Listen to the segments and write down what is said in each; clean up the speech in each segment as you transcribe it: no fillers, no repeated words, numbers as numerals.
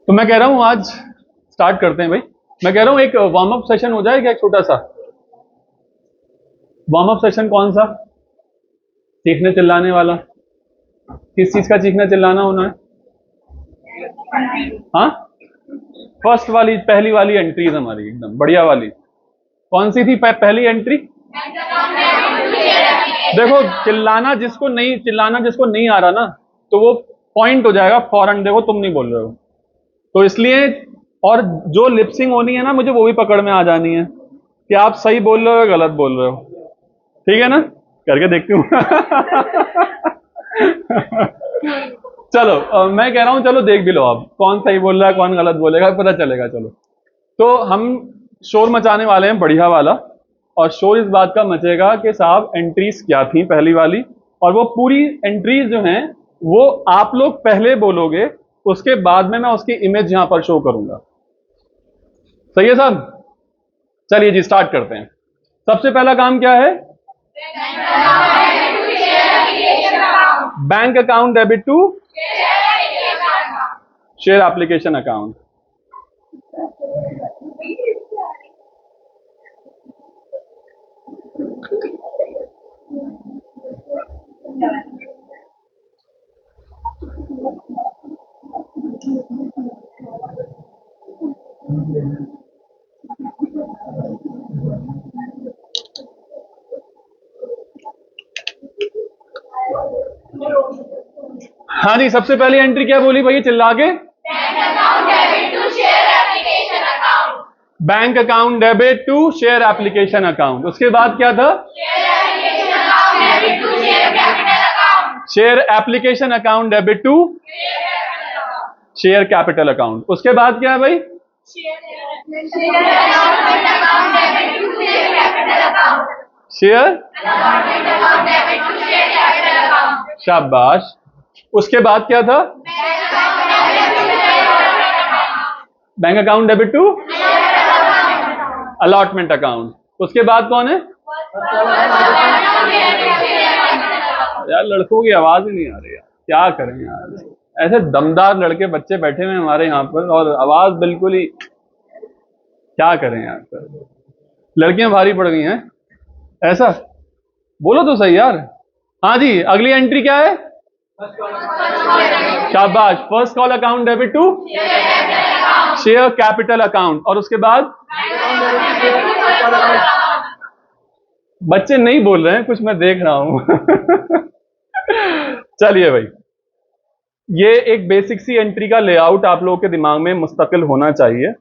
तो मैं कह रहा हूं आज स्टार्ट करते हैं भाई। मैं कह रहा हूं एक वार्म अप सेशन हो जाए क्या, एक छोटा सा वार्म अप सेशन। कौन सा? चीखने चिल्लाने वाला। किस चीज का चीखना चिल्लाना होना है? हाँ, फर्स्ट वाली, पहली वाली एंट्रीज हमारी एकदम बढ़िया वाली। कौन सी थी पहली एंट्री? देखो, चिल्लाना जिसको नहीं आ रहा ना, तो वो पॉइंट हो जाएगा फौरन। देखो तुम नहीं बोल रहे हो तो इसलिए, और जो लिपसिंग होनी है ना, मुझे वो भी पकड़ में आ जानी है कि आप सही बोल रहे हो या गलत बोल रहे हो। ठीक है ना? करके देखती हूँ। चलो मैं कह रहा हूं, चलो देख भी लो आप कौन सही बोल रहा है कौन गलत बोलेगा, पता चलेगा। चलो तो हम शोर मचाने वाले हैं बढ़िया वाला, और शोर इस बात का मचेगा कि साहब एंट्रीज क्या थी पहली वाली, और वो पूरी एंट्रीज जो हैं वो आप लोग पहले बोलोगे, उसके बाद में मैं उसकी इमेज यहां पर शो करूंगा। सही है साहब? चलिए जी स्टार्ट करते हैं। सबसे पहला काम क्या है? Bank account debit to share application account. हाँ जी, सबसे पहली एंट्री क्या बोली भैया चिल्ला के? Bank account debit to share application account. उसके बाद क्या था? Share application account debit to share capital account. उसके बाद क्या है भाई? शेयर, शाबाश। उसके बाद क्या था? Bank account debit to allotment account. उसके बाद कौन है? यार लड़कों की आवाज ही नहीं आ रही यार, क्या करें यार। ऐसे दमदार लड़के बच्चे बैठे हुए हमारे यहाँ पर, और आवाज बिल्कुल ही, क्या करें यार सर। लड़कियां भारी पड़ गई हैं ऐसा? बोलो तो सही यार। हाँ जी, अगली एंट्री क्या है? शाबाश, first call account debit to share capital account. और उसके बाद बच्चे नहीं बोल रहे हैं कुछ, मैं देख रहा हूं। चलिए भाई, ये एक बेसिक सी एंट्री का लेआउट आप लोगों के दिमाग में मुस्तकिल होना चाहिए।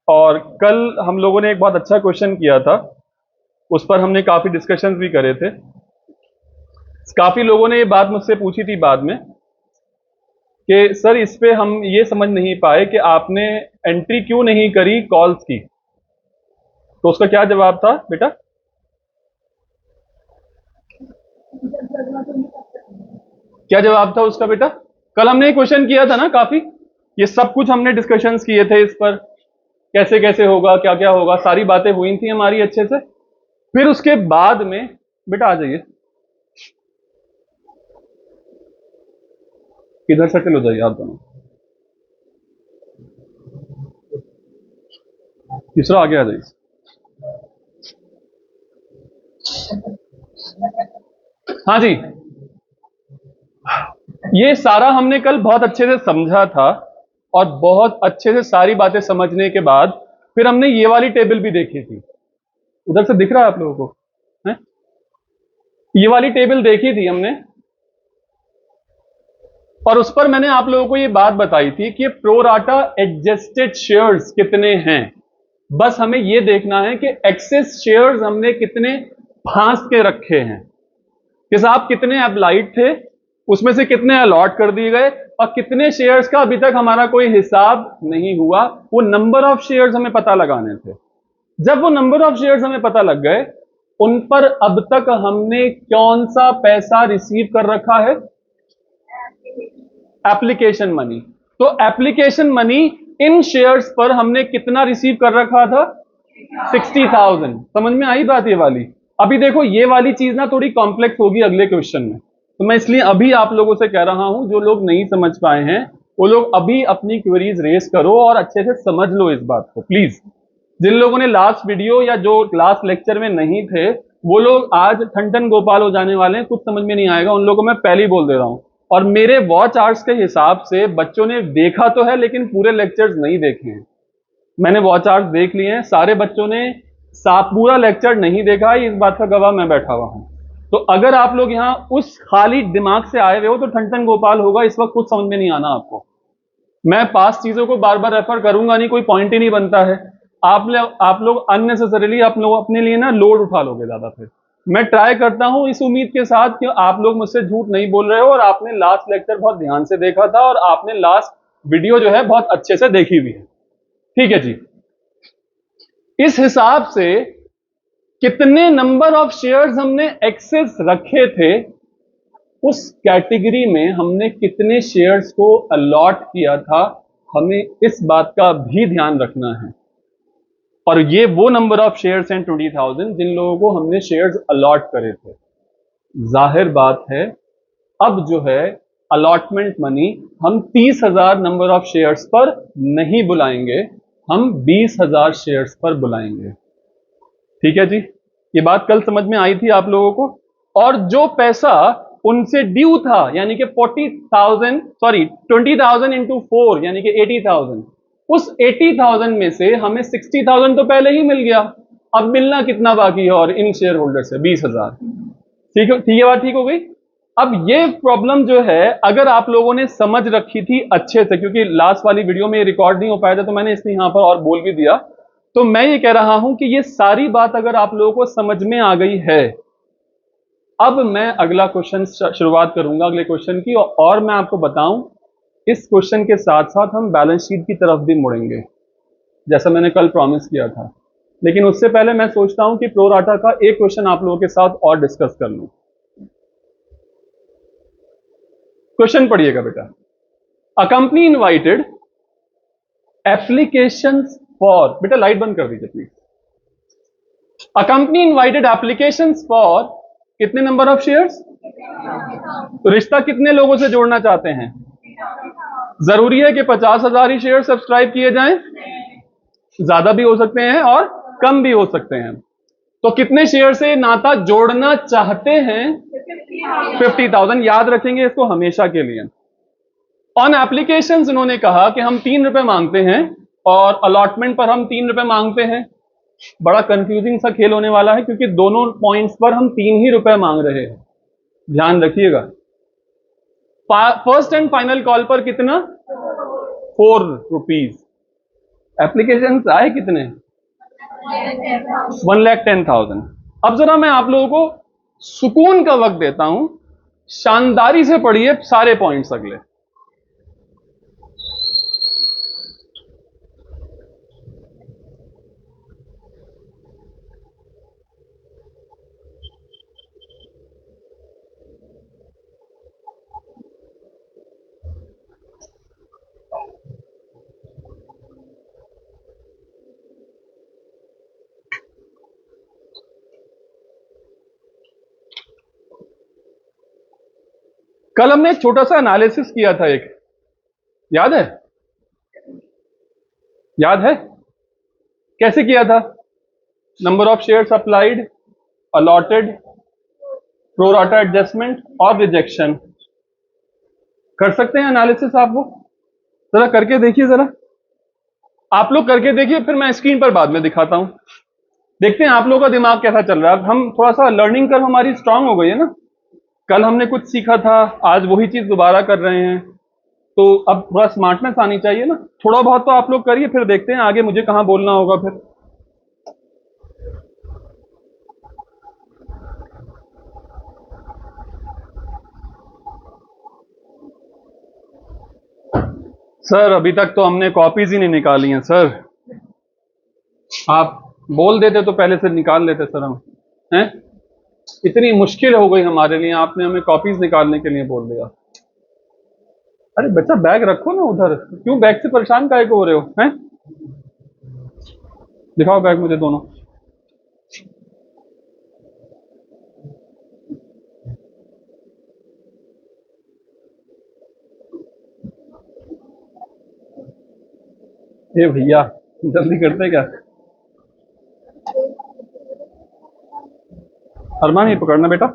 और कल हम लोगों ने एक बहुत अच्छा क्वेश्चन किया था, उस पर हमने काफी डिस्कशंस भी करे थे। काफी लोगों ने ये बात मुझसे पूछी थी बाद में कि सर इस पे हम ये समझ नहीं पाए कि आपने एंट्री क्यों नहीं करी कॉल्स की। तो उसका क्या जवाब था बेटा? क्या जवाब था उसका बेटा? कल हमने क्वेश्चन किया था ना काफी, ये सब कुछ हमने डिस्कशंस किए थे इस पर, कैसे कैसे होगा, क्या क्या होगा, सारी बातें हुई थी हमारी अच्छे से। फिर उसके बाद में बेटा आ जाइए, किधर सेटल हो जाइए आप दोनों। तीसरा आगे आ जाइए। हाँ जी, ये सारा हमने कल बहुत अच्छे से समझा था, और बहुत अच्छे से सारी बातें समझने के बाद फिर हमने ये वाली टेबल भी देखी थी। उधर से दिख रहा है आप लोगों को? है? ये वाली टेबल देखी थी हमने, और उस पर मैंने आप लोगों को ये बात बताई थी कि प्रो राटा एडजस्टेड शेयर्स कितने हैं। बस हमें ये देखना है कि एक्सेस शेयर्स हमने कितने फांस के रखे हैं, कि साहब कितने अप्लाइड थे, उसमें से कितने अलॉट कर दिए गए, और कितने शेयर्स का अभी तक हमारा कोई हिसाब नहीं हुआ। वो नंबर ऑफ शेयर्स हमें पता लगाने थे। जब वो नंबर ऑफ शेयर्स हमें पता लग गए, उन पर अब तक हमने कौन सा पैसा रिसीव कर रखा है? Application money. तो एप्लीकेशन मनी इन शेयर्स पर हमने कितना रिसीव कर रखा था? 60,000। समझ में आई बात ये वाली? अभी देखो ये वाली चीज ना थोड़ी कॉम्प्लेक्स होगी अगले क्वेश्चन में, तो मैं इसलिए अभी आप लोगों से कह रहा हूं, जो लोग नहीं समझ पाए हैं वो लोग अभी अपनी क्वेरीज रेस करो और अच्छे से समझ लो इस बात को प्लीज। जिन लोगों ने लास्ट वीडियो या जो लास्ट लेक्चर में नहीं थे, वो लोग आज ठन गोपाल हो जाने वाले हैं, कुछ समझ में नहीं आएगा उन लोगों को, मैं पहले ही बोल दे रहा हूं। और मेरे वॉच आवर्स के हिसाब से बच्चों ने देखा तो है लेकिन पूरे लेक्चर्स नहीं देखे हैं। मैंने वॉच आवर्स देख लिए हैं, सारे बच्चों ने पूरा लेक्चर नहीं देखा है, इस बात का गवाह मैं बैठा हुआ हूं। तो अगर आप लोग यहाँ उस खाली दिमाग से आए हुए हो तो ठन गोपाल होगा, इस वक्त कुछ समझ में नहीं आना आपको। मैं पास चीजों को बार बार रेफर करूंगा नहीं, कोई पॉइंट ही नहीं बनता है। आप लोग अननेसेसरीली आप लोग अपने लिए ना लोड उठा लोगे ज्यादा। फिर मैं ट्राई करता हूं इस उम्मीद के साथ कि आप लोग मुझसे झूठ नहीं बोल रहे हो और आपने लास्ट लेक्चर बहुत ध्यान से देखा था और आपने लास्ट वीडियो जो है बहुत अच्छे से देखी हुई है। ठीक है जी। इस हिसाब से कितने नंबर ऑफ शेयर्स हमने एक्सेस रखे थे, उस कैटेगरी में हमने कितने शेयर्स को अलॉट किया था, हमें इस बात का भी ध्यान रखना है। और ये वो नंबर ऑफ शेयर्स हैं 20,000 जिन लोगों को हमने शेयर्स अलॉट करे थे। जाहिर बात है अब जो है अलॉटमेंट मनी हम 30,000 नंबर ऑफ शेयर्स पर नहीं बुलाएंगे, हम 20,000 शेयर्स पर बुलाएंगे। ठीक है जी, ये बात कल समझ में आई थी आप लोगों को। और जो पैसा उनसे ड्यू था यानी कि 20,000 इंटू 4 यानी कि 80,000, उस 80,000 में से हमें 60,000 तो पहले ही मिल गया, अब मिलना कितना बाकी है और इन शेयर होल्डर से 20,000। ठीक है, ठीक है, बात ठीक हो गई। अब ये प्रॉब्लम जो है अगर आप लोगों ने समझ रखी थी अच्छे से, क्योंकि लास्ट वाली वीडियो में रिकॉर्ड नहीं हो पाया था तो मैंने इसलिए यहां पर और बोल भी दिया, तो मैं ये कह रहा हूं कि ये सारी बात अगर आप लोगों को समझ में आ गई है, अब मैं अगला क्वेश्चन शुरुआत करूंगा अगले क्वेश्चन की। और मैं आपको बताऊं इस क्वेश्चन के साथ साथ हम बैलेंस शीट की तरफ भी मुड़ेंगे जैसा मैंने कल प्रॉमिस किया था। लेकिन उससे पहले मैं सोचता हूं कि प्रो राटा का एक क्वेश्चन आप लोगों के साथ और डिस्कस कर लूं। क्वेश्चन पढ़िएगा बेटा। A company invited applications for, बेटा लाइट बंद कर दीजिए please. A company invited applications for कितने नंबर ऑफ शेयर्स? तो रिश्ता कितने लोगों से जोड़ना चाहते हैं? जरूरी है कि 50,000 ही शेयर सब्सक्राइब किए जाएं? ज्यादा भी हो सकते हैं और कम भी हो सकते हैं। तो कितने शेयर से नाता जोड़ना चाहते हैं? 50,000। याद रखेंगे इसको हमेशा के लिए। ऑन एप्लीकेशन इन्होंने कहा कि हम 3 रुपए मांगते हैं और अलॉटमेंट पर हम 3 रुपए मांगते हैं। बड़ा कंफ्यूजिंग सा खेल होने वाला है क्योंकि दोनों पॉइंट्स पर हम 3 ही रुपए मांग रहे हैं, ध्यान रखिएगा। फर्स्ट एंड फाइनल कॉल पर कितना? 4 रुपीज। एप्लीकेशन आए कितने? 1,10,000। अब जरा मैं आप लोगों को सुकून का वक्त देता हूं, शानदारी से पढ़िए सारे पॉइंट्स अगले। कल हमने एक छोटा सा एनालिसिस किया था, एक याद है? याद है कैसे किया था? Number of shares applied, allotted, pro rata adjustment और रिजेक्शन। कर सकते हैं एनालिसिस आप वो? जरा करके देखिए, जरा आप लोग करके देखिए, फिर मैं स्क्रीन पर बाद में दिखाता हूं। देखते हैं आप लोगों का दिमाग कैसा चल रहा है। अब हम थोड़ा सा लर्निंग कर्व हमारी स्ट्रांग हो गई है ना, कल हमने कुछ सीखा था, आज वही चीज दोबारा कर रहे हैं, तो अब थोड़ा स्मार्टनेस आनी चाहिए ना। थोड़ा बहुत तो आप लोग करिए, फिर देखते हैं आगे मुझे कहां बोलना होगा फिर। सर अभी तक तो हमने कॉपीज ही नहीं निकाली हैं सर। आप बोल देते तो पहले से निकाल लेते सर हम, हैं? इतनी मुश्किल हो गई हमारे लिए, आपने हमें कॉपीज निकालने के लिए बोल दिया। अरे बच्चा बैग रखो ना उधर, क्यों बैग से परेशान काहे को हो रहे हो, हैं? दिखाओ बैग मुझे दोनों। ए भैया जल्दी करते क्या। अरमान ये पकड़ना बेटा।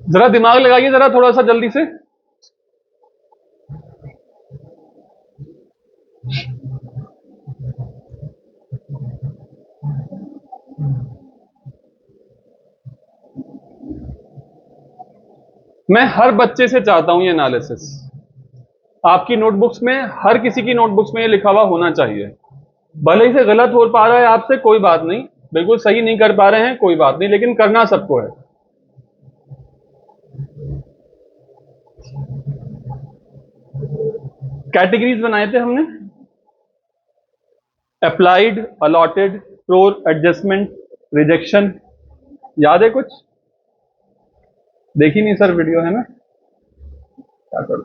जरा दिमाग लगाइए जरा थोड़ा सा जल्दी से। मैं हर बच्चे से चाहता हूं ये एनालिसिस। आपकी नोटबुक्स में, हर किसी की नोटबुक्स में ये लिखा हुआ होना चाहिए। भले ही से गलत हो पा रहा है आपसे कोई बात नहीं, बिल्कुल सही नहीं कर पा रहे हैं कोई बात नहीं, लेकिन करना सबको है। कैटेगरीज बनाए थे हमने, अप्लाइड, अलॉटेड, प्रोर, एडजस्टमेंट, रिजेक्शन। याद है कुछ? देखी नहीं सर वीडियो, है ना? क्या करूं,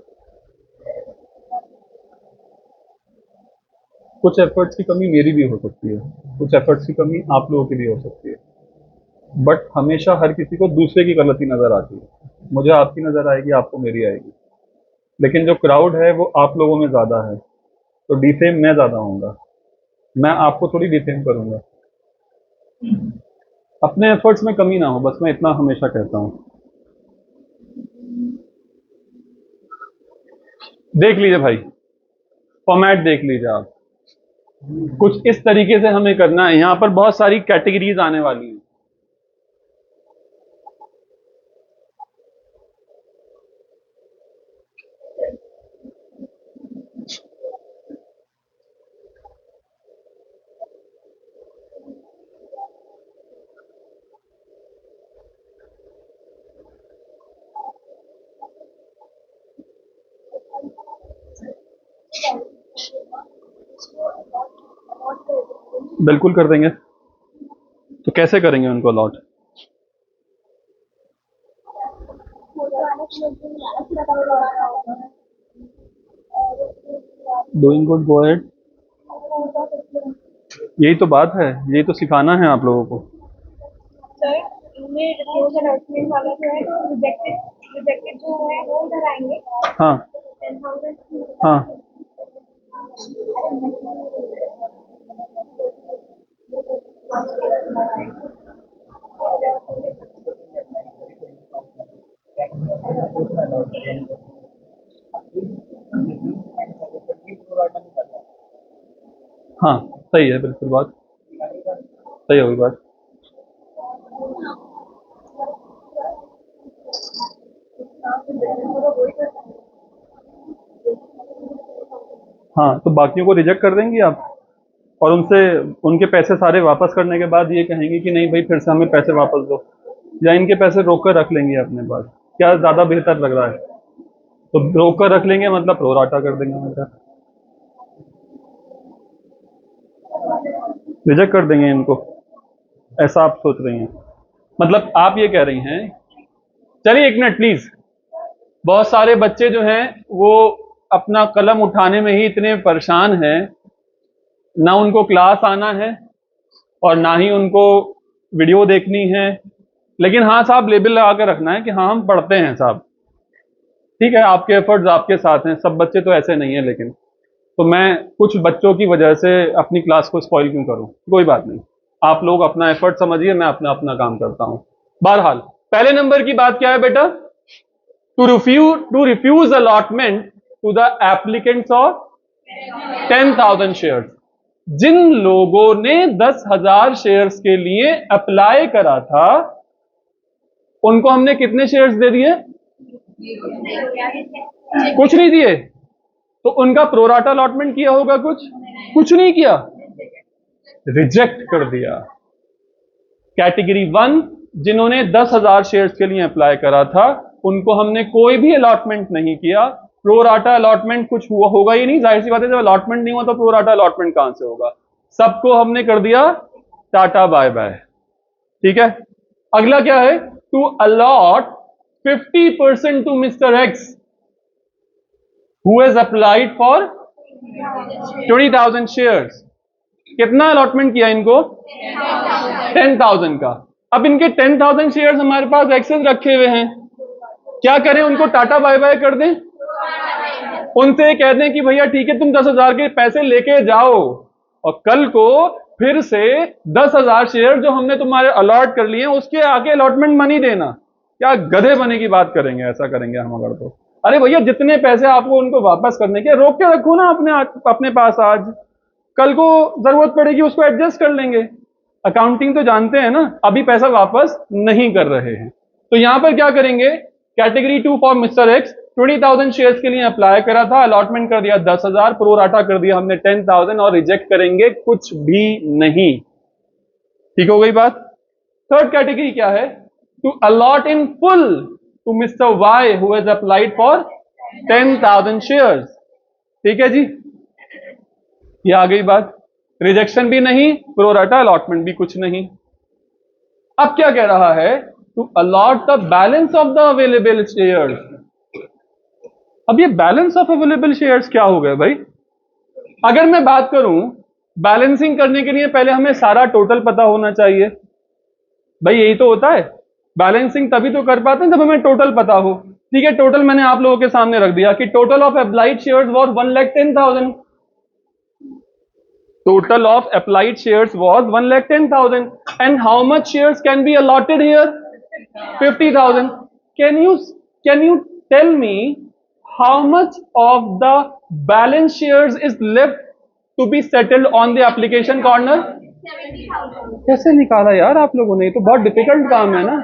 कुछ एफर्ट्स की कमी मेरी भी हो सकती है, कुछ एफर्ट्स की कमी आप लोगों की भी हो सकती है, बट हमेशा हर किसी को दूसरे की गलती नजर आती है। मुझे आपकी नजर आएगी, आपको मेरी आएगी, लेकिन जो क्राउड है वो आप लोगों में ज्यादा है, तो डिफेम मैं ज्यादा होऊंगा, मैं आपको थोड़ी डिफेम करूंगा। अपने एफर्ट्स में कमी ना हो, बस मैं इतना हमेशा कहता हूं। देख लीजिए भाई, फॉर्मेट देख लीजिए आप, कुछ इस तरीके से हमें करना है। यहां पर बहुत सारी कैटेगरीज आने वाली हैं। बिल्कुल कर देंगे, तो कैसे करेंगे उनको allot? Doing good, go ahead. यही तो बात है, यही तो सिखाना है आप लोगों को। सर इनमें रिपोर्ट अलॉटमेंट वाला जो है तो रिजेक्टेड रिजेक्टेड जो है वो इधर आएंगे हाँ 10,000। हाँ हाँ, सही है, बिल्कुल बात सही होगी बात। हाँ, तो बाकियों को रिजेक्ट कर देंगी आप, और उनसे उनके पैसे सारे वापस करने के बाद ये कहेंगे कि नहीं भाई फिर से हमें पैसे वापस दो, या इनके पैसे रोक कर रख लेंगे अपने पास। क्या ज्यादा बेहतर लग रहा है? तो रोक कर रख लेंगे मतलब प्रोराटा कर देंगे, मतलब रिजेक्ट कर देंगे इनको, ऐसा आप सोच रही हैं? मतलब आप ये कह रही हैं, चलिए एक मिनट प्लीज। बहुत सारे बच्चे जो हैं वो अपना कलम उठाने में ही इतने परेशान हैं, ना उनको क्लास आना है और ना ही उनको वीडियो देखनी है। लेकिन हाँ साहब, लेबल लगा के रखना है कि हाँ हम पढ़ते हैं साहब। ठीक है, आपके एफर्ट्स आपके साथ हैं, सब बच्चे तो ऐसे नहीं है, लेकिन तो मैं कुछ बच्चों की वजह से अपनी क्लास को स्पॉइल क्यों करूं? कोई बात नहीं, आप लोग अपना एफर्ट समझिए, मैं अपना अपना काम करता हूं। बहरहाल पहले नंबर की बात क्या है बेटा? To refuse allotment to the applicants of 10,000 shares. जिन लोगों ने 10,000 शेयर्स के लिए अप्लाई करा था, उनको हमने कितने शेयर्स दे दिए? कुछ नहीं दिए। तो उनका प्रोराटा अलॉटमेंट किया होगा कुछ नहीं किया, रिजेक्ट कर दिया। कैटेगरी 1 जिन्होंने 10,000 शेयर्स के लिए अप्लाई करा था, उनको हमने कोई भी अलॉटमेंट नहीं किया। प्रोराटा अलॉटमेंट कुछ हुआ होगा ही नहीं, जाहिर सी बात है, जब अलॉटमेंट नहीं हुआ तो प्रोराटा अलॉटमेंट कहां से होगा? सबको हमने कर दिया टाटा बाय बाय। ठीक है, अगला क्या है? To allot 50% to mister X who has applied for 20,000 shares. कितना अलॉटमेंट किया इनको? 10,000 का। अब इनके 10,000 शेयर्स हमारे पास एक्सेस रखे हुए हैं, क्या करें? उनको टाटा बाय बाय कर दें? उनसे कह दें कि भैया ठीक है, तुम 10,000 के पैसे लेके जाओ और कल को फिर से 10,000 शेयर जो हमने तुम्हारे अलॉट कर लिए उसके आगे अलॉटमेंट मनी देना। क्या गधे बने की बात करेंगे? ऐसा करेंगे हम अगर तो? अरे भैया जितने पैसे आपको उनको वापस करने के, रोक के रखो ना अपने पास। आज कल को जरूरत पड़ेगी उसको एडजस्ट कर लेंगे। अकाउंटिंग तो जानते हैं ना, अभी पैसा वापस नहीं कर रहे हैं। तो यहां पर क्या करेंगे? Category 2 for mister x 20,000 shares के लिए अप्लाई करा था, अलॉटमेंट कर दिया 10,000, प्रोराटा कर दिया हमने 10,000 और रिजेक्ट करेंगे कुछ भी नहीं। ठीक हो गई बात? थर्ड कैटेगरी क्या है? To allot in full to mister Y who has applied for 10,000 shares. ठीक है जी, ये आ गई बात। रिजेक्शन भी नहीं, प्रोराटा अलॉटमेंट भी कुछ नहीं। अब क्या कह रहा है? To allot the balance of the available shares. अब ये बैलेंस ऑफ अवेलेबल शेयर्स क्या हो गए भाई? अगर मैं बात करूं, बैलेंसिंग करने के लिए पहले हमें सारा टोटल पता होना चाहिए। भाई यही तो होता है, बैलेंसिंग तभी तो कर पाते हैं जब हमें टोटल पता हो। ठीक है, टोटल मैंने आप लोगों के सामने रख दिया कि total of applied shares was 1,10,000। Total of applied shares was 1,10,000. And how much shares can be allotted here? 50,000. Can you tell me how much of the balance shares is left to be settled on the application corner? 70,000. कैसे निकाला यार आप लोगों ने? ये तो बहुत difficult काम है ना।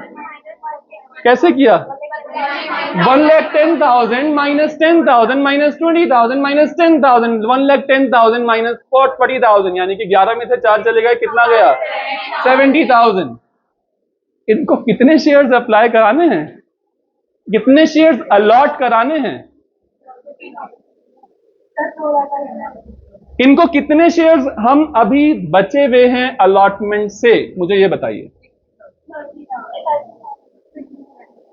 कैसे किया? 1,10,000 minus 10,000 minus 20,000 minus 10,000, 1,10,000 minus 40,000, यानी कि 11 में से 4 चले गए, कितना गया? 70,000। इनको कितने शेयर्स अप्लाई कराने हैं? कितने शेयर्स अलॉट कराने हैं? इनको कितने शेयर्स हम अभी बचे हुए हैं अलॉटमेंट से? मुझे ये बताइए।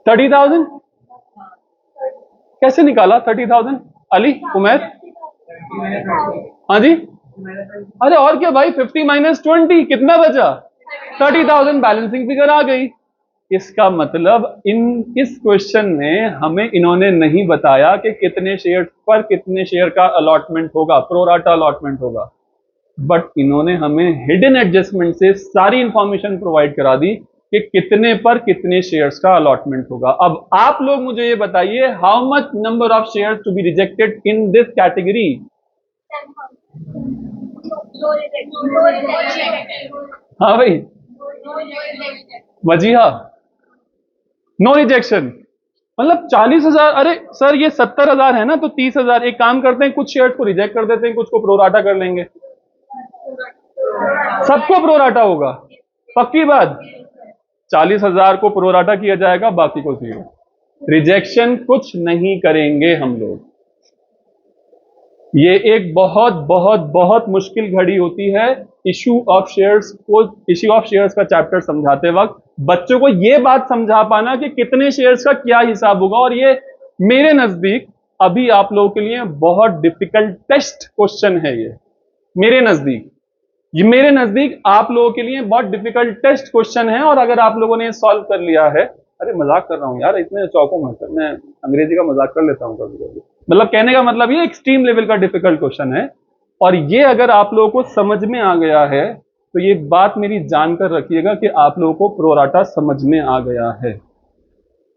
30,000। कैसे निकाला 30,000? अली, उमैर? हाँ जी, अरे और क्या भाई, 50 माइनस 20 कितना बचा? 30,000 बैलेंसिंग फिगर आ गई। इसका मतलब इस क्वेश्चन में हमें इन्होंने नहीं बताया कि कितने शेयर पर कितने शेयर का अलॉटमेंट होगा, प्रोराटा अलॉटमेंट होगा, बट इन्होंने हमें हिडन एडजस्टमेंट से सारी इंफॉर्मेशन प्रोवाइड करा दी कि कितने पर कितने शेयर्स का अलॉटमेंट होगा। अब आप लोग मुझे ये बताइए, how much number of shares to be rejected in this category? हाँ भाई, वजीहा, नो रिजेक्शन। मतलब 40,000। अरे सर ये 70,000 है ना, तो 30,000। एक काम करते हैं, कुछ शेयर्स को रिजेक्ट कर देते हैं, कुछ को प्रोराटा कर लेंगे। सबको प्रोराटा होगा, पक्की बात। 40,000 को प्रोराटा किया जाएगा, बाकी को 0। रिजेक्शन कुछ नहीं करेंगे हम लोग। ये एक बहुत बहुत बहुत मुश्किल घड़ी होती है इशू ऑफ शेयर्स का चैप्टर समझाते वक्त। बच्चों को ये बात समझा पाना कि कितने शेयर्स का क्या हिसाब होगा, और ये मेरे नजदीक अभी आप लोगों के लिए बहुत डिफिकल्ट टेस्ट क्वेश्चन है। ये मेरे नजदीक आप लोगों के लिए बहुत डिफिकल्ट टेस्ट क्वेश्चन है। और अगर आप लोगों ने सॉल्व कर लिया है, अरे मजाक कर रहा हूं यार, इतने चौकों में मैं अंग्रेजी का मजाक कर लेता हूं कभी कभी। मतलब कहने का मतलब ये एक्सट्रीम लेवल का डिफिकल्ट क्वेश्चन है, और ये अगर आप लोगों को समझ में आ गया है तो ये बात मेरी जानकर रखिएगा कि आप लोगों को प्रोराटा समझ में आ गया है।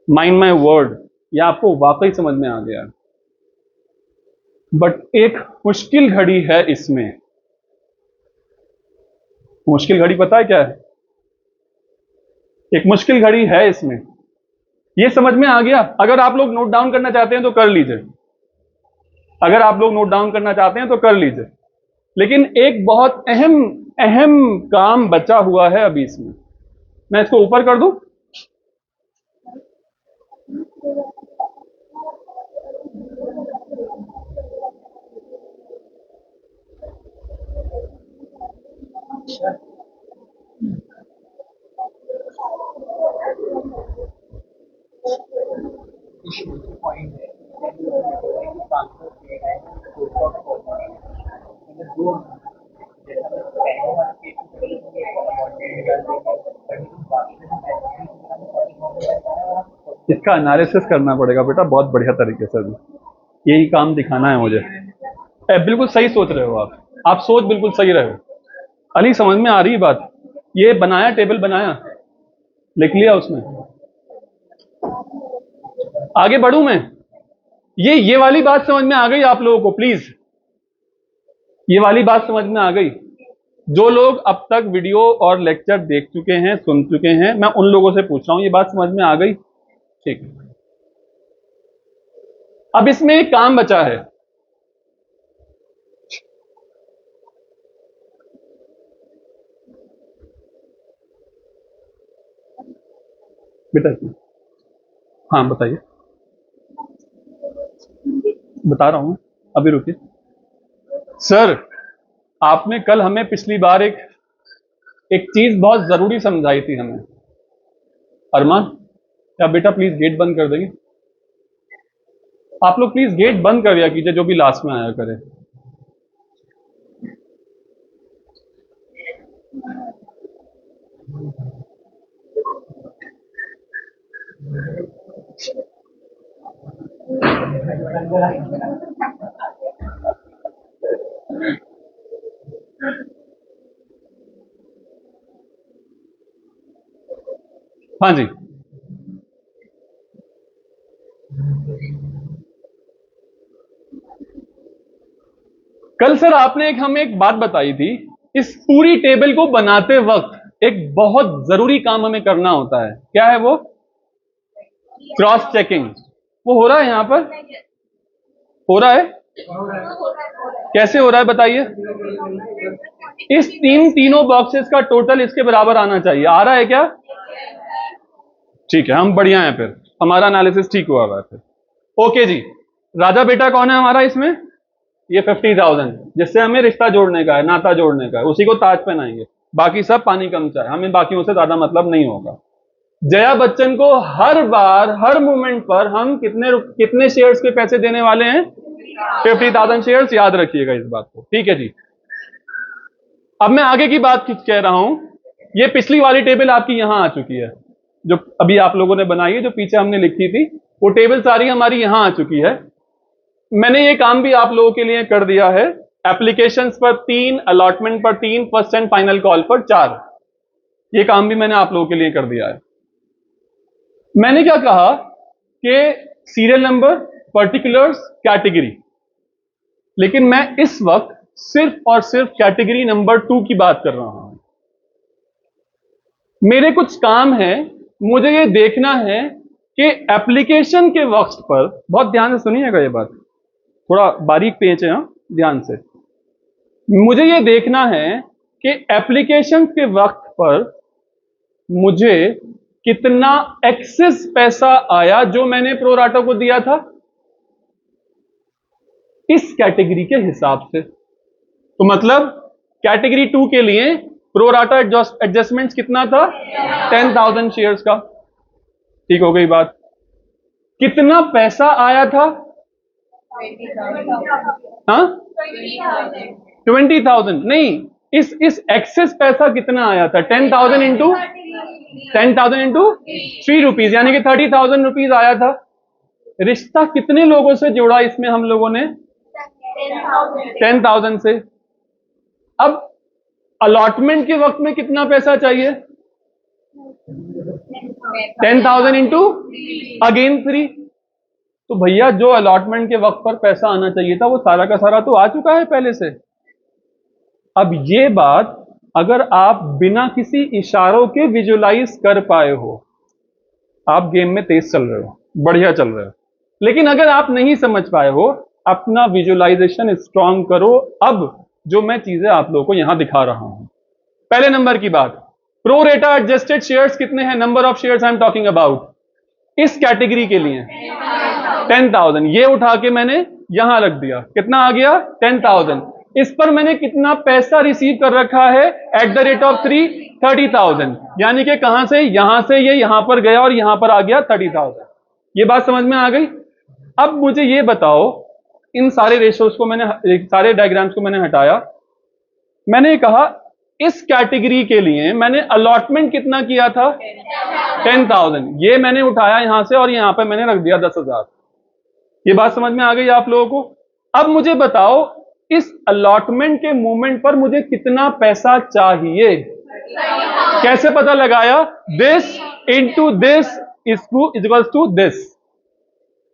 माइंड माय वर्ड, ये आपको वाकई समझ में आ गया। बट एक मुश्किल घड़ी है इसमें। मुश्किल घड़ी पता है क्या है? एक मुश्किल घड़ी है इसमें। ये समझ में आ गया? अगर आप लोग नोट डाउन करना चाहते हैं तो कर लीजिए, अगर आप लोग नोट डाउन करना चाहते हैं तो कर लीजिए। लेकिन एक बहुत अहम काम बचा हुआ है अभी इसमें। मैं इसको ऊपर कर दूं? पॉइंट है ट्रांसफर किए गए इसका एनालिसिस करना पड़ेगा बेटा बहुत बढ़िया तरीके से। यही काम दिखाना है मुझे। बिल्कुल सही सोच रहे हो आप सोच बिल्कुल सही रहे हो। अली समझ में आ रही बात? ये बनाया, टेबल बनाया, लिख लिया उसमें। आगे बढ़ूं मैं? ये वाली बात समझ में आ गई आप लोगों को? प्लीज ये वाली बात समझ में आ गई? जो लोग अब तक वीडियो और लेक्चर देख चुके हैं, सुन चुके हैं, मैं उन लोगों से पूछ रहा हूं, ये बात समझ में आ गई? ठीक है। अब इसमें एक काम बचा है। बेटा हाँ बताइए। बता रहा हूं, अभी रुकिए। सर आपने कल हमें पिछली बार एक चीज बहुत जरूरी समझाई थी हमें। अरमान क्या बेटा प्लीज गेट बंद कर देंगे? आप लोग प्लीज गेट बंद कर दिया कीजिए, जो भी लास्ट में आया करे। हाँ जी, कल सर आपने हमें एक बात बताई थी। इस पूरी टेबल को बनाते वक्त एक बहुत जरूरी काम हमें करना होता है। क्या है वो? Cross checking. वो हो रहा है यहां पर? हो रहा है? कैसे हो रहा है बताइए? इस तीनों बॉक्सेस का टोटल इसके बराबर आना चाहिए। आ रहा है क्या? ठीक है, हम बढ़िया हैं, फिर हमारा एनालिसिस ठीक हुआ है फिर। ओके जी, राजा बेटा कौन है हमारा इसमें? ये 50,000 जिससे हमें रिश्ता जोड़ने का है, नाता जोड़ने का है, उसी को ताज पहनाएंगे। बाकी सब पानी कम चाय, हमें बाकियों से ज्यादा मतलब नहीं होगा। जया बच्चन को हर बार हर मोमेंट पर हम कितने शेयर्स के पैसे देने वाले हैं? 50,000 शेयर्स, याद रखिएगा इस बात को। ठीक है जी, अब मैं आगे की बात कह रहा हूं। ये पिछली वाली टेबल आपकी यहां आ चुकी है, जो अभी आप लोगों ने बनाई है, जो पीछे हमने लिखी थी, वो टेबल सारी हमारी यहां आ चुकी है। मैंने ये काम भी आप लोगों के लिए कर दिया है। एप्लीकेशंस पर 3, अलॉटमेंट पर 3, फर्स्ट एंड फाइनल कॉल पर 4। ये काम भी मैंने आप लोगों के लिए कर दिया है। मैंने क्या कहा कि सीरियल नंबर, पर्टिकुलर्स, कैटेगरी, लेकिन मैं इस वक्त सिर्फ और सिर्फ कैटेगरी नंबर 2 की बात कर रहा हूं। मेरे कुछ काम है, मुझे ये देखना है कि एप्लीकेशन के वक्त पर, बहुत ध्यान से सुनिएगा ये बात, थोड़ा बारीक पेच है, ध्यान से। मुझे ये देखना है कि एप्लीकेशन के वक्त पर मुझे कितना एक्सेस पैसा आया जो मैंने प्रोराटा को दिया था, इस कैटेगरी के हिसाब से। तो मतलब कैटेगरी 2 के लिए प्रोराटा एडजस्टमेंट्स कितना था? 10,000 शेयर्स का। ठीक हो गई बात? कितना पैसा आया था? हाँ 20,000 नहीं, इस एक्सेस पैसा कितना आया था? 10,000 इंटू 3 रुपीज, यानी कि 30,000 रुपीज आया था। रिश्ता कितने लोगों से जोड़ा इसमें हम लोगों ने? 10,000 से। अब अलॉटमेंट के वक्त में कितना पैसा चाहिए? 10,000 इंटू अगेन 3। तो भैया जो अलॉटमेंट के वक्त पर पैसा आना चाहिए था वो सारा का सारा तो आ चुका है पहले से। अब ये बात अगर आप बिना किसी इशारों के विजुलाइज कर पाए हो, आप गेम में तेज चल रहे हो, बढ़िया चल रहे हो। लेकिन अगर आप नहीं समझ पाए हो, अपना विजुलाइजेशन स्ट्रांग करो। अब जो मैं चीजें आप लोगों को यहां दिखा रहा हूं, पहले नंबर की बात, प्रो रेटा एडजस्टेड शेयर्स कितने हैं? Number of shares I am talking about इस कैटेगरी के लिए 10,000। ये उठा के मैंने यहां रख दिया, कितना आ गया? 10,000। इस पर मैंने कितना पैसा रिसीव कर रखा है? एट द रेट ऑफ 30,000, यानी कि कहां से? यहां से ये यहां पर गया और यहां पर आ गया 30,000। ये बात समझ में आ गई? अब मुझे ये बताओ, इन सारे रेशोस को मैंने, सारे डायग्राम्स को मैंने हटाया। मैंने कहा इस कैटेगरी के लिए मैंने अलॉटमेंट कितना किया था? 10,000। ये मैंने उठाया यहां से और यहां पे मैंने रख दिया 10,000। ये बात समझ में आ गई आप लोगों को? अब मुझे बताओ इस अलॉटमेंट के मूवमेंट पर मुझे कितना पैसा चाहिए? कैसे पता लगाया? This into this equals to this.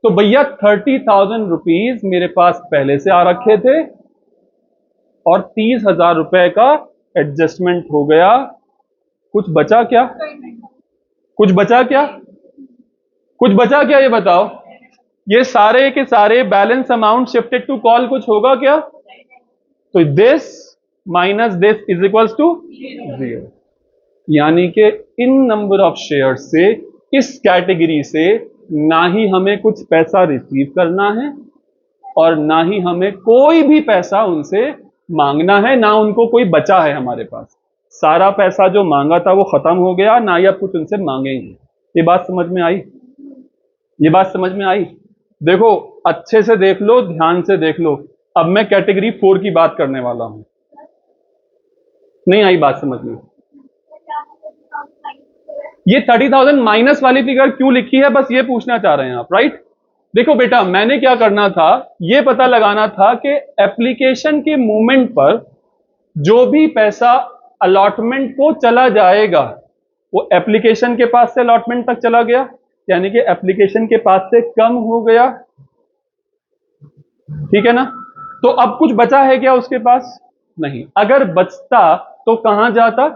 तो भैया 30,000 रुपीज मेरे पास पहले से आ रखे थे और 30,000 रुपए का एडजस्टमेंट हो गया। कुछ बचा क्या? कुछ बचा क्या? कुछ बचा क्या? ये बताओ। ये सारे के सारे balance amount shifted to call कुछ होगा क्या? तो this minus this is equals to 0। यानी कि इन नंबर ऑफ शेयर से, इस कैटेगरी से ना ही हमें कुछ पैसा रिसीव करना है और ना ही हमें कोई भी पैसा उनसे मांगना है, ना उनको कोई बचा है हमारे पास। सारा पैसा जो मांगा था वो खत्म हो गया, ना ही अब कुछ उनसे मांगेंगे। ये बात समझ में आई? ये बात समझ में आई? देखो अच्छे से देख लो, ध्यान से देख लो। अब मैं कैटेगरी 4 की बात करने वाला हूं। नहीं आई बात समझ में? ये 30,000 माइनस वाली फिगर क्यों लिखी है, बस ये पूछना चाह रहे हैं आप, राइट? देखो बेटा, मैंने क्या करना था, ये पता लगाना था कि एप्लीकेशन के मूवमेंट पर जो भी पैसा अलॉटमेंट को चला जाएगा वो एप्लीकेशन के पास से अलॉटमेंट तक चला गया, यानी कि एप्लीकेशन के पास से कम हो गया। ठीक है ना? तो अब कुछ बचा है क्या उसके पास? नहीं। अगर बचता तो कहां जाता?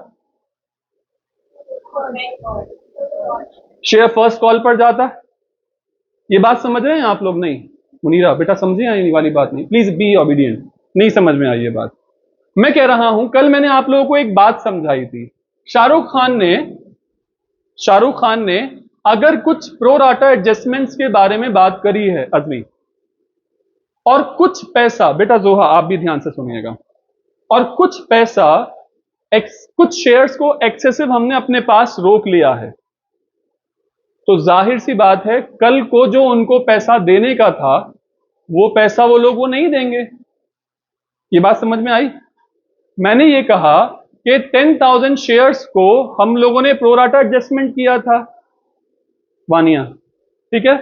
शेयर फर्स्ट कॉल पर जाता। ये बात समझ रहे हैं आप लोग? नहीं मुनीरा बेटा समझे ये वाली बात? नहीं, प्लीज बी ऑबिडियंट। नहीं समझ में आई ये बात? मैं कह रहा हूं, कल मैंने आप लोगों को एक बात समझाई थी। शाहरुख खान ने अगर कुछ प्रो राटा एडजस्टमेंट्स के बारे में बात करी है अजमी, और कुछ पैसा, बेटा जोहा आप भी ध्यान से सुनिएगा, और कुछ पैसा कुछ शेयर्स को एक्सेसिव हमने अपने पास रोक लिया है, तो जाहिर सी बात है कल को जो उनको पैसा देने का था वो पैसा वो लोग वो नहीं देंगे। ये बात समझ में आई? मैंने ये कहा कि 10,000 शेयर्स को हम लोगों ने प्रोराटा एडजस्टमेंट किया था वानिया, ठीक है?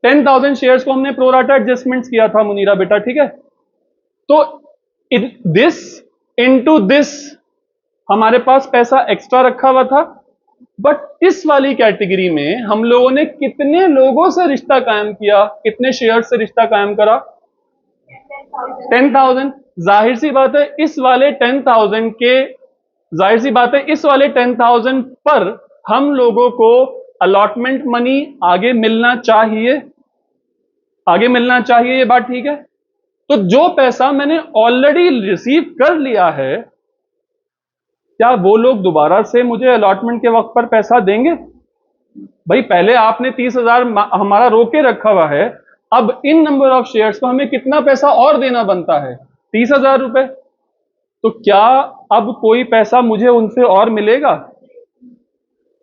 10,000 शेयर्स को हमने प्रोराटा एडजस्टमेंट किया था मुनीरा बेटा, ठीक है? तो दिस इनटू दिस हमारे पास पैसा एक्स्ट्रा रखा हुआ था, बट इस वाली कैटेगरी में हम लोगों ने कितने लोगों से रिश्ता कायम किया, कितने शेयर से रिश्ता कायम करा? 10,000। जाहिर सी बात है इस वाले 10,000 के, जाहिर सी बात है इस वाले 10,000 पर हम लोगों को अलॉटमेंट मनी आगे मिलना चाहिए, आगे मिलना चाहिए। ये बात ठीक है? तो जो पैसा मैंने ऑलरेडी रिसीव कर लिया है, क्या वो लोग दोबारा से मुझे अलॉटमेंट के वक्त पर पैसा देंगे? भाई पहले आपने 30,000 हमारा रोक के रखा हुआ है, अब इन नंबर ऑफ शेयर्स को हमें कितना पैसा और देना बनता है? 30,000 रुपए। तो क्या अब कोई पैसा मुझे उनसे और मिलेगा?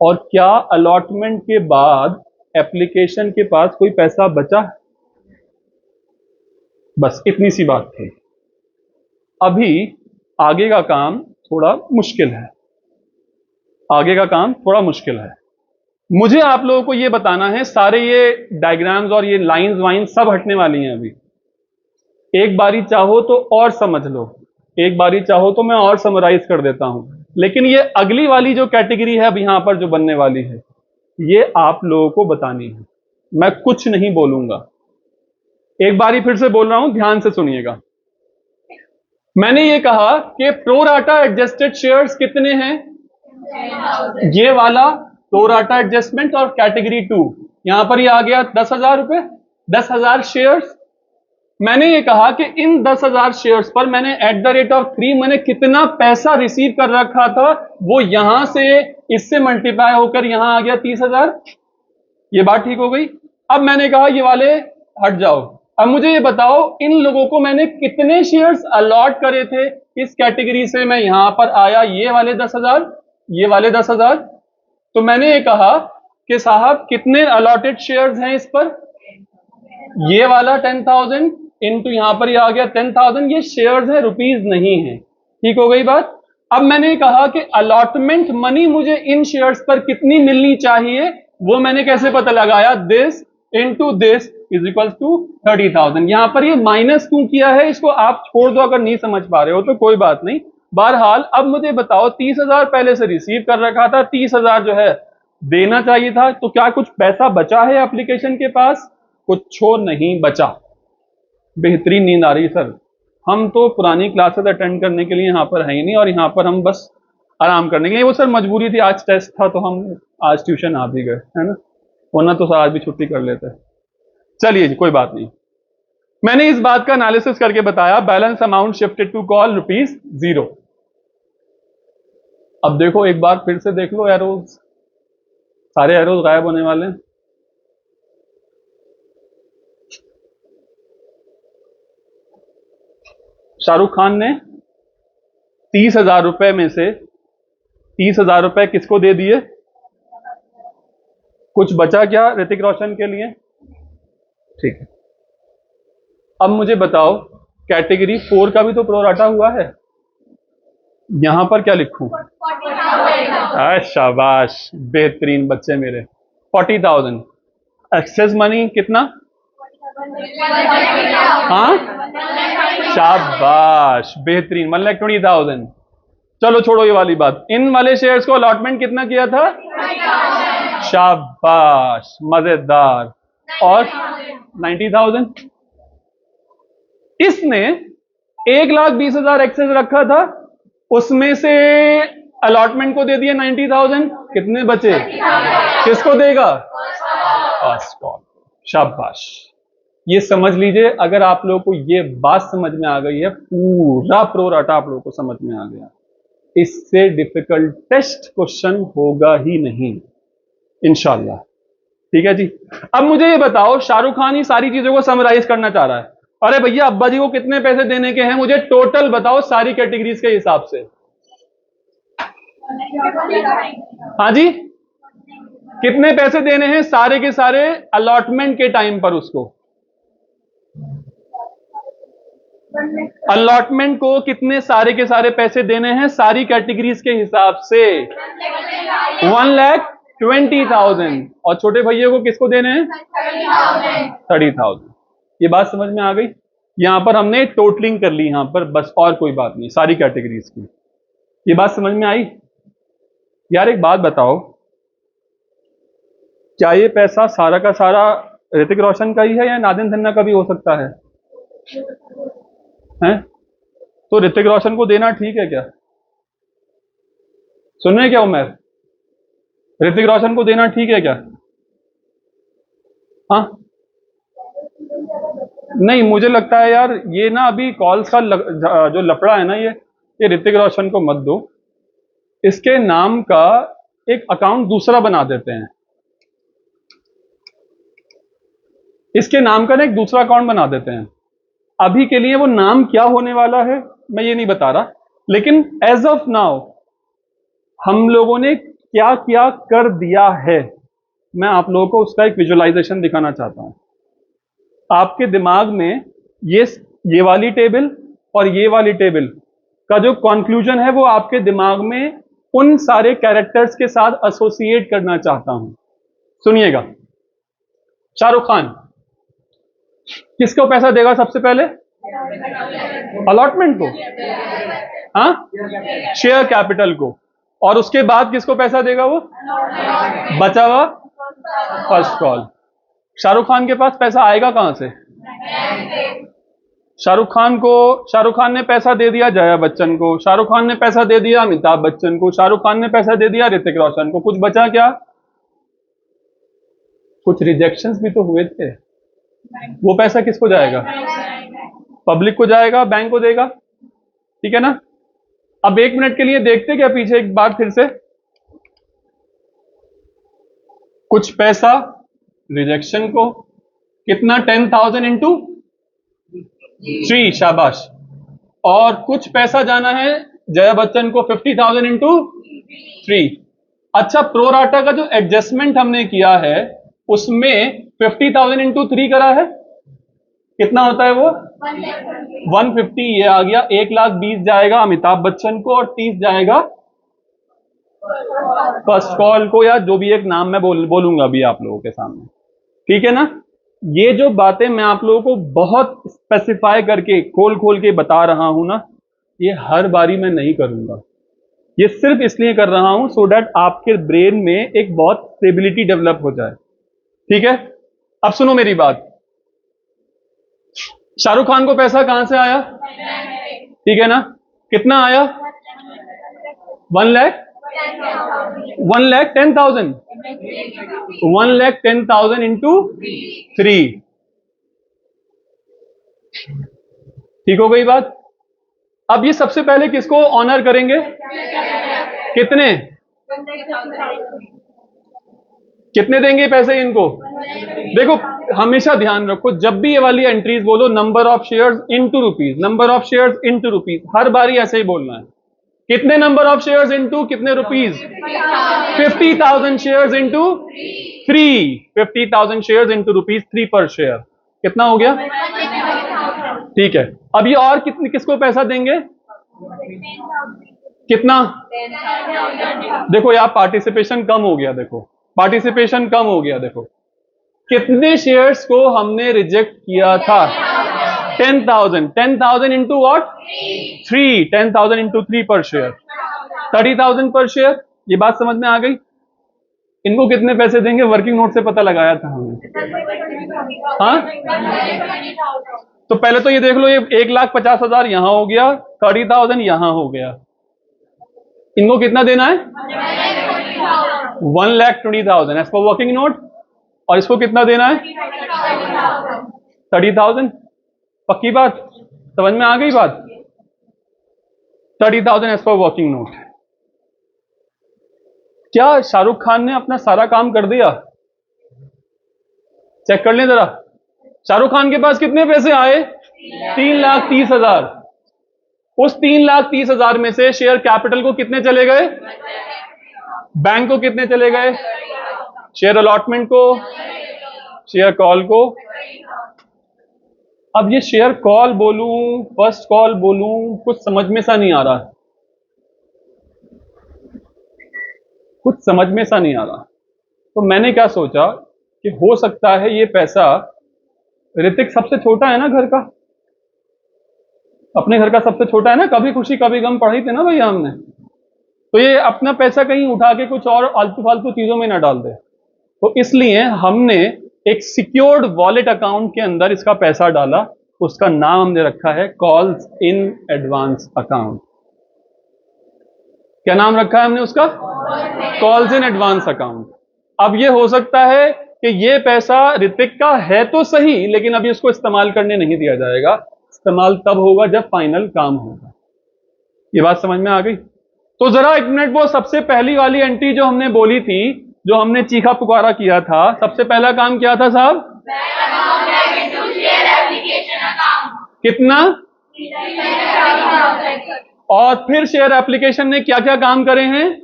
और क्या अलॉटमेंट के बाद एप्लीकेशन के पास कोई पैसा बचा? बस इतनी सी बात थी। अभी आगे का काम थोड़ा मुश्किल है, आगे का काम थोड़ा मुश्किल है। मुझे आप लोगों को ये बताना है, सारे ये डायग्राम्स और ये लाइंस वाइंस सब हटने वाली हैं अभी। एक बारी चाहो तो और समझ लो, एक बारी चाहो तो मैं और समराइज कर देता हूं, लेकिन ये अगली वाली जो कैटेगरी है अब यहां पर जो बनने वाली है, ये आप लोगों को बतानी है। मैं कुछ नहीं बोलूंगा, एक बारी फिर से बोल रहा हूं, ध्यान से सुनिएगा। मैंने ये कहा कि प्रो राटा एडजस्टेड शेयर्स कितने हैं? ये वाला प्रो राटा एडजस्टमेंट और कैटेगरी 2, यहां पर ये आ गया 10,000 रुपए, 10,000 शेयर्स। मैंने ये कहा कि इन 10,000 शेयर्स पर मैंने एट द रेट ऑफ 3 मैंने कितना पैसा रिसीव कर रखा था, वो यहां से इससे मल्टीप्लाई होकर यहां आ गया 30,000। ये बात ठीक हो गई? अब मैंने कहा ये वाले हट जाओ, अब मुझे ये बताओ इन लोगों को मैंने कितने शेयर्स अलॉट करे थे इस कैटेगरी से मैं यहां पर आया, ये वाले 10,000, ये वाले 10,000। तो मैंने ये कहा कि साहब कितने अलॉटेड शेयर्स हैं इस पर? ये वाला 10,000 इनटू यहां पर ये आ गया 10,000। ये शेयर्स हैं, रुपीज नहीं है। ठीक हो गई बात? अब मैंने कहा कि अलॉटमेंट मनी मुझे इन शेयर्स पर कितनी मिलनी चाहिए, वो मैंने कैसे पता लगाया, this into this is equal to 30,000। यहां पर ये माइनस क्यों किया है, इसको आप छोड़ दो, अगर नहीं समझ पा रहे हो तो कोई बात नहीं। बहरहाल अब मुझे बताओ 30,000 पहले से रिसीव कर रखा था, 30,000 जो है देना चाहिए था, तो क्या कुछ पैसा बचा है एप्लीकेशन के पास? कुछ नहीं बचा। बेहतरीन नींद आ रही सर, हम तो पुरानी क्लासेस अटेंड करने के लिए यहाँ पर है ही नहीं, और यहाँ पर हम बस आराम करने के लिए, वो सर मजबूरी थी, आज टेस्ट था तो हम आज ट्यूशन आ भी गए, है ना, वरना तो सर आज भी छुट्टी कर लेते। चलिए जी, कोई बात नहीं। मैंने इस बात का एनालिसिस करके बताया, balance amount shifted to call ₹0। अब देखो एक बार फिर से देख लो एरोज, सारे एरोज गायब होने वाले हैं। शाहरुख खान ने 30,000 रुपए में से 30,000 रुपए किसको दे दिए? कुछ बचा क्या ऋतिक रोशन के लिए? ठीक है, अब मुझे बताओ कैटेगरी 4 का भी तो प्रोराटा हुआ है, यहां पर क्या लिखूं? शाबाश, बेहतरीन बच्चे मेरे। 40,000 एक्सेस मनी कितना? हाँ, शाबाश, बेहतरीन, 1,20,000। चलो छोड़ो ये वाली बात, इन वाले शेयर्स को अलॉटमेंट कितना किया था? शाबाश, मजेदार। और 90,000 इसने 1,20,000 एक्सेस रखा था, उसमें से अलॉटमेंट को दे दिया 90,000, कितने बचे? किसको देगा? First call. शाबाश, ये समझ लीजिए, अगर आप लोगों को ये बात समझ में आ गई है, पूरा प्रोराटा आप लोगों को समझ में आ गया, इससे डिफिकल्ट टेस्ट क्वेश्चन होगा ही नहीं इंशाल्लाह। ठीक है जी। अब मुझे ये बताओ, शाहरुख खान ही सारी चीजों को समराइज करना चाह रहा है, अरे भैया अब्बा जी को कितने पैसे देने के हैं, मुझे टोटल बताओ सारी कैटेगरीज के हिसाब से। हाँ जी, कितने पैसे देने हैं सारे के सारे अलॉटमेंट के टाइम पर उसको? अलॉटमेंट को कितने सारे के सारे पैसे देने हैं सारी कैटेगरीज के हिसाब से? 1,20,000। और छोटे भैया को किसको देने हैं? 30,000। ये बात समझ में आ गई? यहां पर हमने टोटलिंग कर ली यहां पर, बस, और कोई बात नहीं, सारी कैटेगरीज की। ये बात समझ में आई? यार एक बात बताओ, क्या ये पैसा सारा का सारा ऋतिक रोशन का ही है या नादिम धन्ना का भी हो सकता है? हैं? तो ऋतिक रोशन को देना ठीक है क्या? सुन रहे हैं क्या उमर? ऋतिक रोशन को देना ठीक है क्या? हाँ, नहीं, मुझे लगता है यार ये ना अभी कॉल्स का जो लफड़ा है ना, ये ऋतिक रोशन को मत दो, इसके नाम का एक अकाउंट दूसरा बना देते हैं, इसके नाम का ना एक दूसरा अकाउंट बना देते हैं। अभी के लिए वो नाम क्या होने वाला है मैं ये नहीं बता रहा, लेकिन एज ऑफ नाउ हम लोगों ने क्या क्या कर दिया है, मैं आप लोगों को उसका एक विजुअलाइजेशन दिखाना चाहता हूं। आपके दिमाग में ये वाली टेबल और ये वाली टेबल का जो कंक्लूजन है, वो आपके दिमाग में उन सारे कैरेक्टर्स के साथ एसोसिएट करना चाहता हूं। सुनिएगा, शाहरुख खान किसको पैसा देगा सबसे पहले? अलॉटमेंट को, हाँ, शेयर कैपिटल को। और उसके बाद किसको पैसा देगा वो? बचा हुआ फर्स्ट कॉल। शाहरुख खान के पास पैसा आएगा कहां से? शाहरुख खान ने पैसा दे दिया जया बच्चन को, शाहरुख खान ने पैसा दे दिया अमिताभ बच्चन को, शाहरुख खान ने पैसा दे दिया ऋतिक रोशन को। कुछ बचा क्या? कुछ रिजेक्शंस भी तो हुए थे, वो पैसा किसको जाएगा? पब्लिक को जाएगा, बैंक को देगा। ठीक है ना? अब 1 मिनट के लिए देखते क्या पीछे एक बार फिर से, कुछ पैसा रिजेक्शन को, कितना? 10,000 इंटू 3, शाबाश। और कुछ पैसा जाना है जया बच्चन को 50,000 इंटू 3। अच्छा, प्रोराटा का जो एडजस्टमेंट हमने किया है उसमें 50,000 इंटू 3 करा है, कितना होता है वो? 150। ये आ गया। 1,20,000 जाएगा अमिताभ बच्चन को और 30 जाएगा फर्स्ट कॉल को, या जो भी एक नाम मैं बोलूंगा अभी आप लोगों के सामने। ठीक है ना? ये जो बातें मैं आप लोगों को बहुत स्पेसिफाई करके खोल खोल के बता रहा हूं ना, ये हर बारी मैं नहीं करूंगा। ये सिर्फ इसलिए कर रहा हूं सो दैट आपके ब्रेन में एक बहुत स्टेबिलिटी डेवलप हो जाए। ठीक है? अब सुनो मेरी बात। शाहरुख खान को पैसा कहां से आया? ठीक है ना? कितना आया? 1,10,000 1,10,000 इंटू 3। ठीक हो गई बात? अब ये सबसे पहले किसको ऑनर करेंगे? कितने कितने देंगे पैसे इनको? देखो, हमेशा ध्यान रखो, जब भी ये वाली एंट्रीज बोलो, number of shares into rupees, number of shares into rupees, हर बारी ऐसे ही बोलना है। कितने नंबर ऑफ शेयर्स इनटू कितने rupees? 50,000 shares into 3। 50,000 shares into rupees 3 पर शेयर। कितना हो गया? ठीक है। अब ये और कितने किसको पैसा देंगे? कितना? देखो यार, पार्टिसिपेशन कम हो गया। देखो, पार्टिसिपेशन कम हो गया। देखो, कितने शेयर्स को हमने रिजेक्ट किया था? 10,000। 10,000 इंटू वॉट? 3। 10,000 इंटू 3 पर शेयर, 30,000 पर शेयर। ये बात समझ में आ गई? इनको कितने पैसे देंगे? वर्किंग नोट से पता लगाया था हमने। हाँ, तो पहले तो ये देख लो, ये 1,50,000 यहां हो गया, 30,000 यहां हो गया। इनको कितना देना है? 1,20,000 एज पर वर्किंग नोट। और इसको कितना देना है? 30,000। पक्की बात? समझ में आ गई बात? 30,000 एज पर वर्किंग नोट। क्या शाहरुख खान ने अपना सारा काम कर दिया? चेक कर लें जरा। शाहरुख खान के पास कितने पैसे आए? 3,30,000। उस 3,30,000 में से शेयर कैपिटल को कितने चले गए? बैंक को कितने चले गए? शेयर अलॉटमेंट को, शेयर कॉल को। अब ये शेयर कॉल बोलूं, फर्स्ट कॉल बोलूं, कुछ समझ में सा नहीं आ रहा। कुछ समझ में सा नहीं आ रहा। तो मैंने क्या सोचा कि हो सकता है ये पैसा, ऋतिक सबसे छोटा है ना घर का, अपने घर का सबसे छोटा है ना, कभी खुशी कभी गम पढ़ी थी ना भैया हमने। तो ये अपना पैसा कहीं उठा के कुछ और आलतू फालतू चीजों में ना डाल दे। तो इसलिए हमने एक सिक्योर्ड वॉलेट अकाउंट के अंदर इसका पैसा डाला। उसका नाम हमने रखा है कॉल्स इन एडवांस अकाउंट। क्या नाम रखा है हमने उसका? Calls in advance account. अब ये हो सकता है कि ये पैसा ऋतिक का है तो सही, लेकिन अभी उसको इस्तेमाल करने नहीं दिया जाएगा। इस्तेमाल तब होगा जब फाइनल काम होगा। ये बात समझ में आ गई? तो जरा एक मिनट, वो सबसे पहली वाली एंट्री जो हमने बोली थी, जो हमने चीखा पुकारा किया था, सबसे पहला काम क्या था साहब? कितना? और फिर शेयर एप्लीकेशन ने क्या क्या काम करे हैं?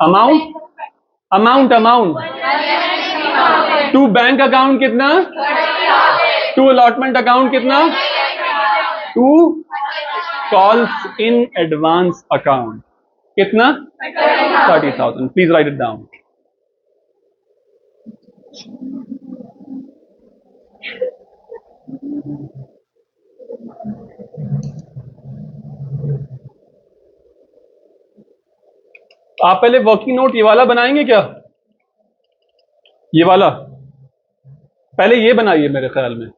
Amount, amount, amount to bank account कितना? टू अलॉटमेंट अकाउंट कितना? To calls in advance account कितना? 30,000। Please write it down. आप पहले वर्किंग नोट ये वाला बनाएंगे क्या? ये वाला पहले ये बनाइए मेरे ख्याल में।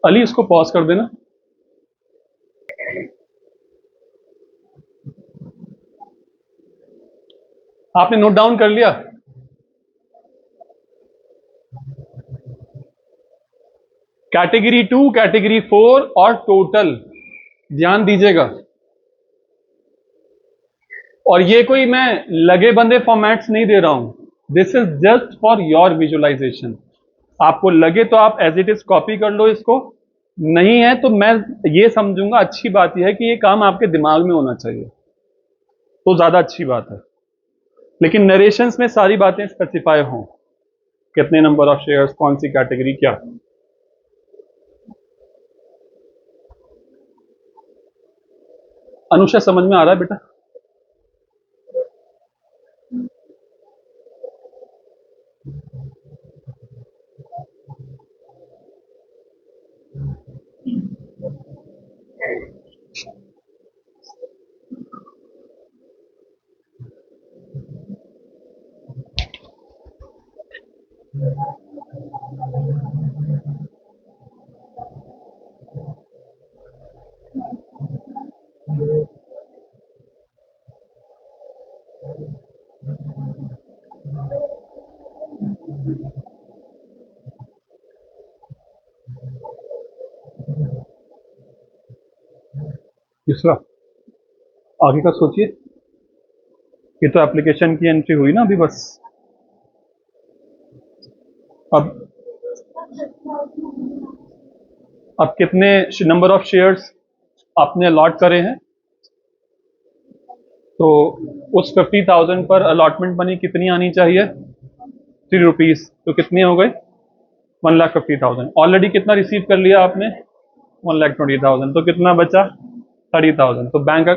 अली, इसको पॉज कर देना। आपने नोट डाउन कर लिया? कैटेगरी 2, कैटेगरी 4 और टोटल, ध्यान दीजिएगा। और ये कोई मैं लगे बंदे फॉर्मेट्स नहीं दे रहा हूं, this is just for your visualisation. आपको लगे तो आप एज इट इज कॉपी कर लो इसको, नहीं है तो मैं ये समझूंगा अच्छी बात यह है कि ये काम आपके दिमाग में होना चाहिए, तो ज्यादा अच्छी बात है। लेकिन नरेशंस में सारी बातें स्पेसिफाई हों, कितने नंबर ऑफ शेयर्स, कौन सी कैटेगरी, क्या। अनुषा समझ में आ रहा है बेटा? दूसरा आगे का सोचिए, ये तो एप्लीकेशन की एंट्री हुई ना अभी बस। अब कितने नंबर ऑफ शेयर्स आपने अलॉट करे हैं, तो उस 50,000 पर अलॉटमेंट मनी कितनी आनी चाहिए? 3 रुपीज, तो कितने हो गए? 1,50,000। ऑलरेडी कितना रिसीव कर लिया आपने? 1,20,000। तो कितना बचा? 30,000। तो बैंक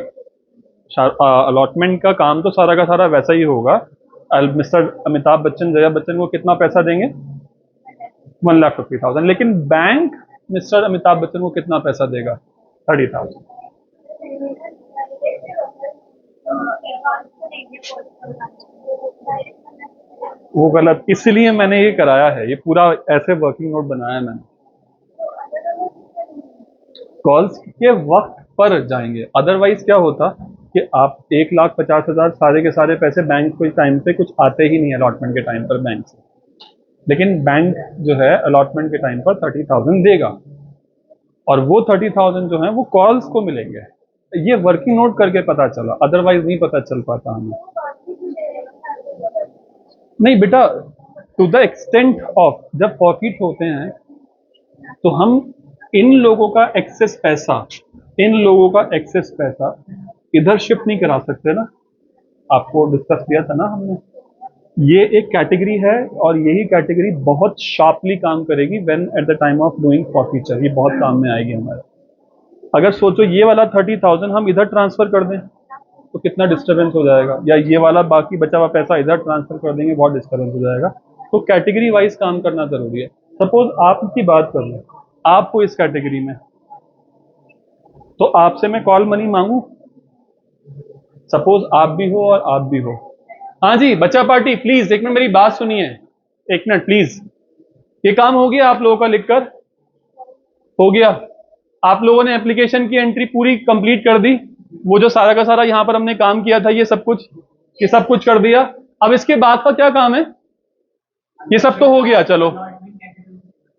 अलॉटमेंट का काम तो सारा का सारा वैसा ही होगा। मिस्टर अमिताभ बच्चन, जया बच्चन को कितना पैसा देंगे? 1,50,000। लेकिन बैंक मिस्टर अमिताभ बच्चन को कितना पैसा देगा? 30,000। वो गलत, इसलिए मैंने ये कराया है, ये पूरा ऐसे वर्किंग नोट बनाया है मैंने। कॉल्स के वक्त पर जाएंगे, अदरवाइज क्या होता कि आप 1,50,000 सारे के सारे पैसे बैंक को टाइम पे कुछ आते ही नहीं अलॉटमेंट के टाइम पर बैंक से, लेकिन बैंक जो है अलॉटमेंट के टाइम पर 30,000 देगा, और वो 30,000 जो है वो कॉल्स को मिलेंगे। ये वर्किंग नोट करके पता चला, अदरवाइज नहीं पता चल पाता हमें। नहीं बेटा, टू द एक्सटेंट ऑफ, जब प्रॉफिट होते हैं तो हम इन लोगों का एक्सेस पैसा इधर शिफ्ट नहीं करा सकते ना, आपको डिस्कस किया था ना हमने। ये एक कैटेगरी है और यही कैटेगरी बहुत शार्पली काम करेगी when at the time of doing forfeiture, ये बहुत काम में आएगी हमारे। अगर सोचो ये वाला 30,000 हम इधर ट्रांसफर कर दें तो कितना डिस्टर्बेंस हो जाएगा, या ये वाला बाकी बचा हुआ पैसा इधर ट्रांसफर कर देंगे, बहुत डिस्टर्बेंस हो जाएगा। तो कैटेगरी वाइज काम करना जरूरी है। सपोज आपकी बात कर लें, आपको इस कैटेगरी में, तो आपसे मैं कॉल मनी मांगू, सपोज आप भी हो और आप भी हो। हाँ जी बच्चा पार्टी, प्लीज एक मिनट मेरी बात सुनिए, एक मिनट प्लीज। ये काम हो गया आप लोगों का लिखकर? हो गया। आप लोगों ने एप्लीकेशन की एंट्री पूरी कंप्लीट कर दी, वो जो सारा का सारा यहां पर हमने काम किया था ये सब कुछ कर दिया। अब इसके बाद का क्या काम है? ये सब तो हो गया, चलो।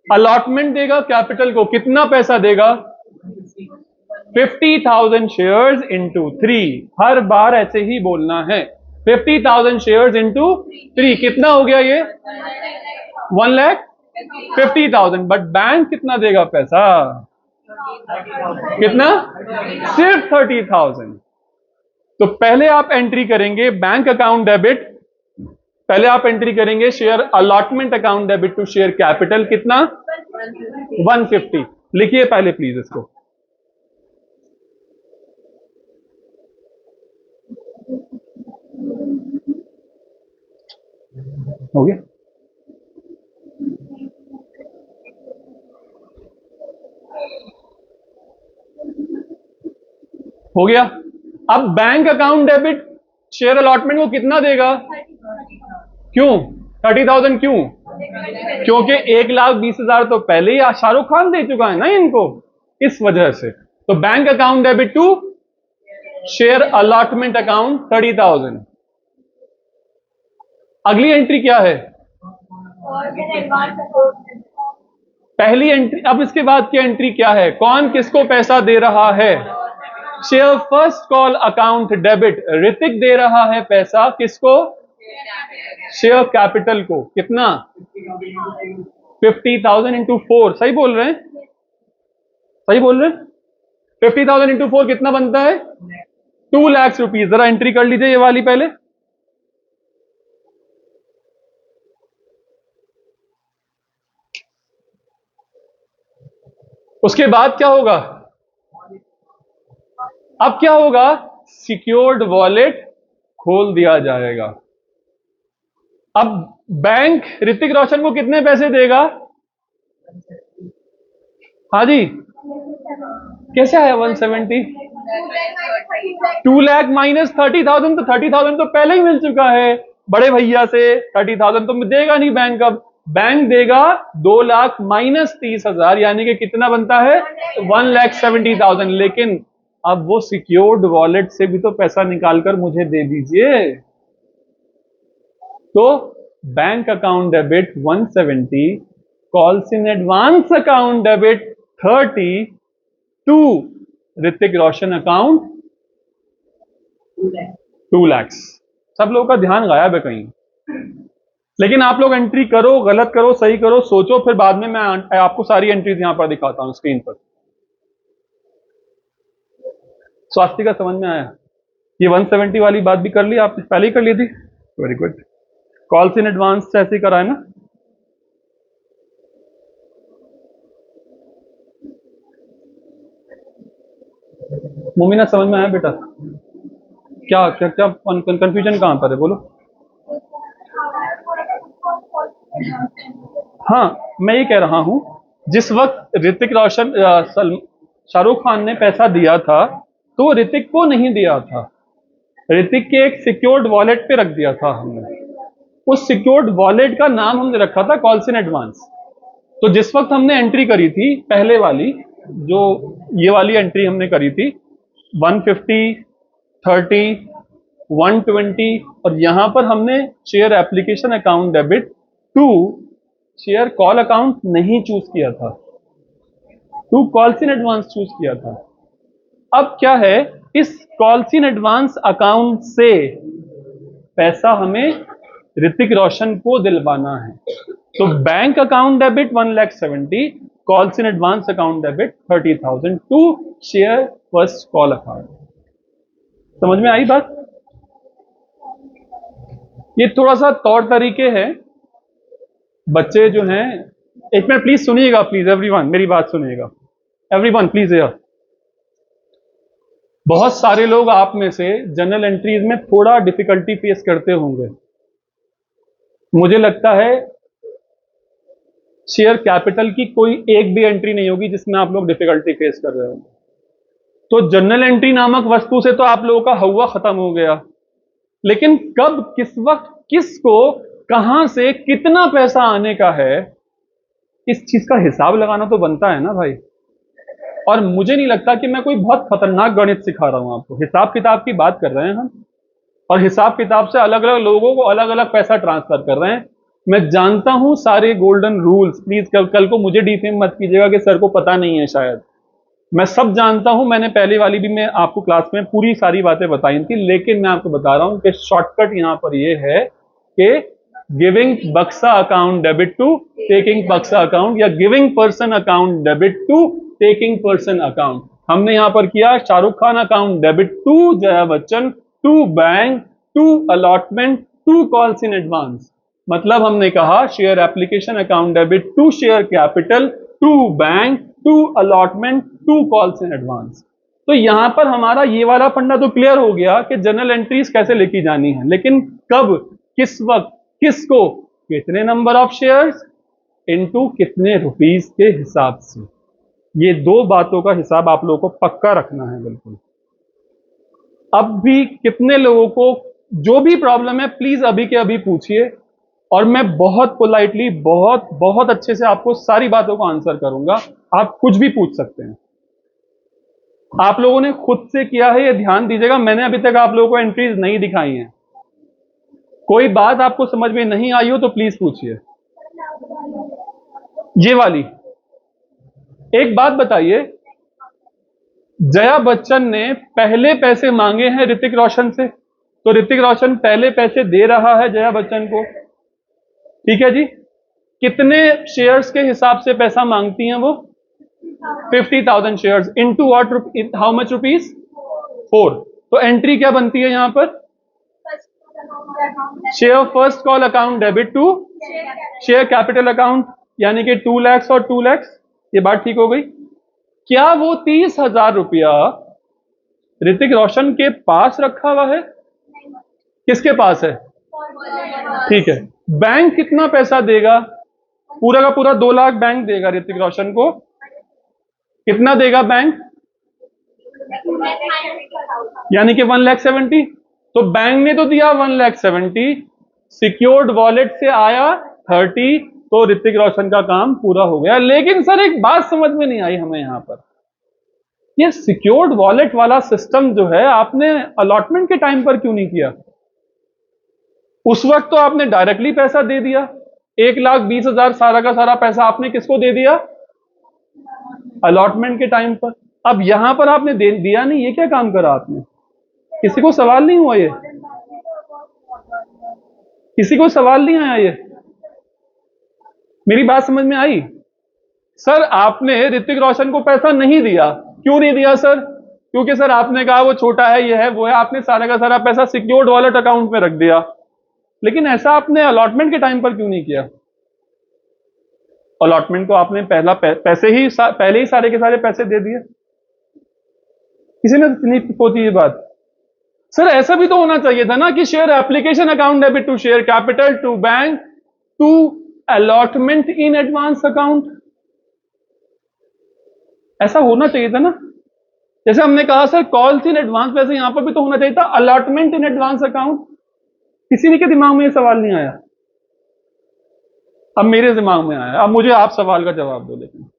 अलॉटमेंट देगा कैपिटल को, कितना पैसा देगा? 50,000 शेयर्स इंटू 3। हर बार ऐसे ही बोलना है, 50,000 शेयर्स इंटू 3। कितना हो गया ये? 1,50,000। बट बैंक कितना देगा पैसा? कितना? सिर्फ 30,000। तो पहले आप एंट्री करेंगे बैंक अकाउंट डेबिट, पहले आप एंट्री करेंगे share allotment account debit to share capital, कितना? 150। लिखिए पहले प्लीज इसको। हो गया? हो गया। अब bank account debit share allotment को कितना देगा? क्यों 30,000? क्यों? क्योंकि 1,20,000 तो पहले ही शाहरुख खान दे चुका है ना इनको, इस वजह से। तो bank account debit to share allotment account 30,000। अगली एंट्री क्या है? पहली एंट्री, अब इसके बाद की एंट्री क्या है, कौन किसको पैसा दे रहा है, share first call account debit, Hrithik दे रहा है पैसा किसको, शेयर कैपिटल को, कितना 50,000 इंटू 4, सही बोल रहे हैं, सही बोल रहे हैं, 50,000 इंटू 4 कितना बनता है 2 लाख रुपीज। जरा एंट्री कर लीजिए ये वाली पहले। उसके बाद क्या होगा, अब क्या होगा, सिक्योर्ड वॉलेट खोल दिया जाएगा। अब बैंक ऋतिक रोशन को कितने पैसे देगा, हाँ जी, कैसे आया 170, 2 लाख माइनस 30,000, तो 30,000 तो पहले ही मिल चुका है बड़े भैया से, 30,000 तो देगा नहीं बैंक, अब बैंक देगा 2 लाख माइनस 30,000, यानी कि कितना बनता है 1,70,000। लेकिन अब वो सिक्योर्ड वॉलेट से भी तो पैसा निकालकर मुझे दे दीजिए। तो bank account debit 170, calls in advance account debit 30 to Hrithik Roshan account 2 lakh. सब लोगों का ध्यान गायब है कहीं, लेकिन आप लोग एंट्री करो, गलत करो, सही करो, सोचो, फिर बाद में मैं आपको सारी एंट्रीज यहां पर दिखाता हूं स्क्रीन पर। स्वास्थ्य का समझ में आया, ये 170 वाली बात भी कर ली आपने, पहले ही कर ली थी, very good. Calls in advance से ऐसे ही करा है ना, मुमीना समझ में आया बेटा, क्या क्या क्या कंफ्यूजन कहां पर है बोलो। हाँ, मैं ये कह रहा हूं, जिस वक्त ऋतिक रोशन शाहरुख खान ने पैसा दिया था तो वो ऋतिक को नहीं दिया था, ऋतिक के एक सिक्योर्ड वॉलेट पे रख दिया था हमने। उस सिक्योर्ड वॉलेट का नाम हमने रखा था कॉल्स इन एडवांस। तो जिस वक्त हमने एंट्री करी थी पहले वाली, जो ये वाली एंट्री हमने करी थी 150, 30, 120, और यहां पर हमने share application account debit to share call account नहीं चूज किया था, to calls in advance choose किया था। अब क्या है, इस कॉल्स इन एडवांस अकाउंट से पैसा हमें ऋतिक रोशन को दिलवाना है। तो bank account debit 1,70,000, calls in advance account debit 30,000 to share first call account. समझ में आई बात? ये थोड़ा सा तौर तरीके हैं, बच्चे जो हैं, एक मिनट प्लीज सुनिएगा, प्लीज एवरीवन मेरी बात सुनिएगा, एवरीवन प्लीज हियर। बहुत सारे लोग आप में से जनरल एंट्रीज में थोड़ा डिफिकल्टी फेस करते होंगे। मुझे लगता है शेयर कैपिटल की कोई एक भी एंट्री नहीं होगी जिसमें आप लोग डिफिकल्टी फेस कर रहे होंगे। तो जनरल एंट्री नामक वस्तु से तो आप लोगों का हवा खत्म हो गया, लेकिन कब, किस वक्त, किसको, कहां से कितना पैसा आने का है, इस चीज का हिसाब लगाना तो बनता है ना भाई। और मुझे नहीं लगता कि मैं कोई बहुत खतरनाक गणित सिखा रहा हूं आपको, हिसाब किताब की बात कर रहे हैं हम, और हिसाब किताब से अलग अलग लोगों को अलग अलग पैसा ट्रांसफर कर रहे हैं। मैं जानता हूं सारे गोल्डन रूल्स, प्लीज कल को मुझे डिफेम मत कीजिएगा कि सर को पता नहीं है, शायद मैं सब जानता हूं, मैंने पहले वाली भी मैं आपको क्लास में पूरी सारी बातें बताई थी, लेकिन मैं आपको बता रहा हूं कि शॉर्टकट यहां पर ये है कि गिविंग बक्सा अकाउंट डेबिट टू टेकिंग बक्सा अकाउंट, या giving person account debit to taking person account. हमने यहां पर किया Shahrukh Khan account debit to Jaya Bachchan, to bank, to allotment, to calls in advance. मतलब हमने कहा share application account debit to share capital, to bank, to allotment, to calls in advance. तो यहां पर हमारा ये वाला फंडा तो क्लियर हो गया कि जनरल एंट्रीज कैसे लेकी जानी है, लेकिन कब, किस वक्त, किसको, कितने नंबर ऑफ शेयर्स इनटू कितने रुपीस के हिसाब से, ये दो बातों का हिसाब आप लोगों को पक्का रखना है बिल्कुल। अब भी कितने लोगों को जो भी प्रॉब्लम है प्लीज अभी के अभी पूछिए, और मैं बहुत पोलाइटली, बहुत बहुत अच्छे से आपको सारी बातों को आंसर करूंगा। आप कुछ भी पूछ सकते हैं। आप लोगों ने खुद से किया है, ये ध्यान दीजिएगा, मैंने अभी तक आप लोगों को एंट्रीज नहीं दिखाई हैं। कोई बात आपको समझ में नहीं आई हो तो प्लीज पूछिए। ये वाली एक बात बताइए, जया बच्चन ने पहले पैसे मांगे हैं ऋतिक रोशन से, तो ऋतिक रोशन पहले पैसे दे रहा है जया बच्चन को, ठीक है जी। कितने शेयर्स के हिसाब से पैसा मांगती हैं वो? 50,000 shares into what, how much rupees? 4। तो एंट्री क्या बनती है यहां पर? Share first call account debit to share capital account, यानी कि 2 लाख और 2 लाख। ये बात ठीक हो गई। क्या वो 30,000 रुपया ऋतिक रोशन के पास रखा हुआ है? किसके पास है? ठीक है। बैंक कितना पैसा देगा? पूरा का पूरा 2 लाख बैंक देगा ऋतिक रोशन को। कितना देगा बैंक? यानी कि 1,70,000। तो बैंक ने तो दिया 1,70,000, सिक्योर्ड वॉलेट से आया 30, तो ऋतिक रोशन का काम पूरा हो गया। लेकिन सर एक बात समझ में नहीं आई हमें यहां पर, ये सिक्योर्ड वॉलेट वाला सिस्टम जो है आपने अलॉटमेंट के टाइम पर क्यों नहीं किया? उस वक्त तो आपने डायरेक्टली पैसा दे दिया, 1,20,000 सारा का सारा पैसा आपने किसको दे दिया? अलॉटमेंट के टाइम पर। अब यहां पर आपने दे दिया नहीं, ये क्या काम करा आपने? किसी को सवाल नहीं हुआ ये? किसी को सवाल नहीं आया ये? मेरी बात समझ में आई? सर आपने ऋतिक रोशन को पैसा नहीं दिया, क्यों नहीं दिया सर? क्योंकि सर आपने कहा वो छोटा है, ये है, वो है, आपने सारा का सारा पैसा सिक्योर्ड वॉलेट अकाउंट में रख दिया। लेकिन ऐसा आपने अलॉटमेंट के टाइम पर क्यों नहीं किया? अलॉटमेंट को आपने पहले ही सारे के सारे पैसे दे दिए। किसी ने नहीं सोची ये बात? सर ऐसा भी तो होना चाहिए था ना कि share application account debit to share capital to bank to allotment in advance account, ऐसा होना चाहिए था ना। जैसे हमने कहा सर कॉल्स इन एडवांस, वैसे यहां पर भी तो होना चाहिए था अलॉटमेंट इन एडवांस अकाउंट। किसी के दिमाग में ये सवाल नहीं आया, अब मेरे दिमाग में आया। अब मुझे आप सवाल का जवाब दो, लेकिन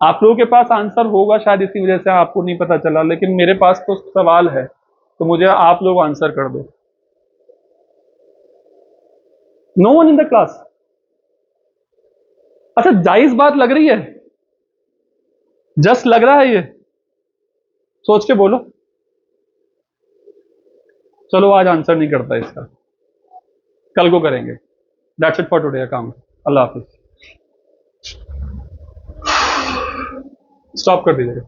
आप लोगों के पास आंसर होगा शायद, इसी वजह से आपको नहीं पता चला, लेकिन मेरे पास तो सवाल है, तो मुझे आप लोग आंसर कर दो। No one in the class? अच्छा जायज बात लग रही है? जस्ट लग रहा है ये? सोच के बोलो। चलो आज आंसर नहीं करता इसका, कल को करेंगे। That's it for today account. Allah Hafiz. Stop कर दीजिएगा।